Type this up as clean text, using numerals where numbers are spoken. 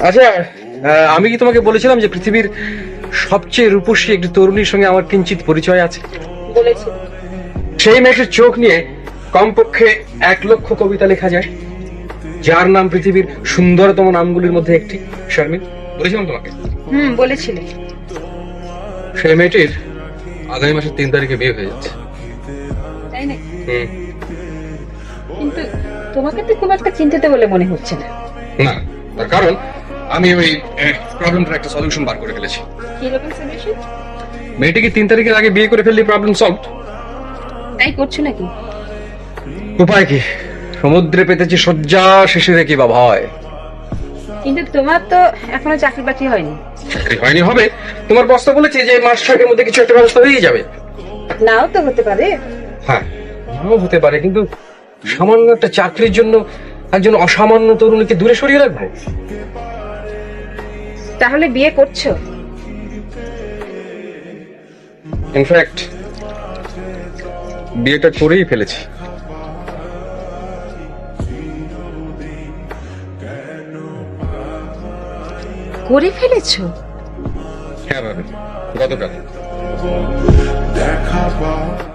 আচ্ছা, আমি কি তোমাকে বলেছিলাম যে পৃথিবীর সবচেয়ে রূপসী একটি তরুণীর সঙ্গে আমার কিঞ্চিত পরিচয় আছে? বলেছি। সেই মেয়েটির চোখ নিয়ে কমপক্ষে 1,00,000 কবিতা লেখা যায়, যার নাম পৃথিবীর সুন্দরতম নামগুলির মধ্যে একটি। শারমিন, বলেছিলাম তোমাকে। বলেছিলে। সেই মেয়েটির আগামী মাসের 3 তারিখে বিয়ে হয়ে যাচ্ছে। তাই নাকি? কিন্তু তোমাকে তো খুব একটা চিন্তিত বলে মনে হচ্ছে না। না, তার কারণ আমি ওই প্রবলেমটার একটা সলিউশন বার করে ফেলেছি। কি রকম সলিউশন? মেয়েটিকে 3 তারিখের আগে বিয়ে করে ফেললে প্রবলেম সলভড। তাই করছো নাকি? উপায় কি? সমুদ্রে পেতেছি শয্যা, শিশিরে কি বা ভয়। কিন্তু তোমার তো এখনো চাকরি বাকরি হয়নি। চাকরি হয়নি হবে, তোমার বস তো বলেছে যে মাস 6 মধ্যে কিছু একটা ব্যবস্থা হয়ে যাবে। নাও তো হতে পারে। হ্যাঁ, নাও হতে পারে, কিন্তু সামান্য একটা চাকরির জন্য একজন অসামান্য তরুণীকে দূরে সরিয়ে রাখবো? তাহলে বিয়ে করছো? ইনফ্যাক্ট বিয়েটা করেই ফেলেছি। করে ফেলেছো? হ্যাঁ ভাবি, গতকাল। দেখা পাওয়া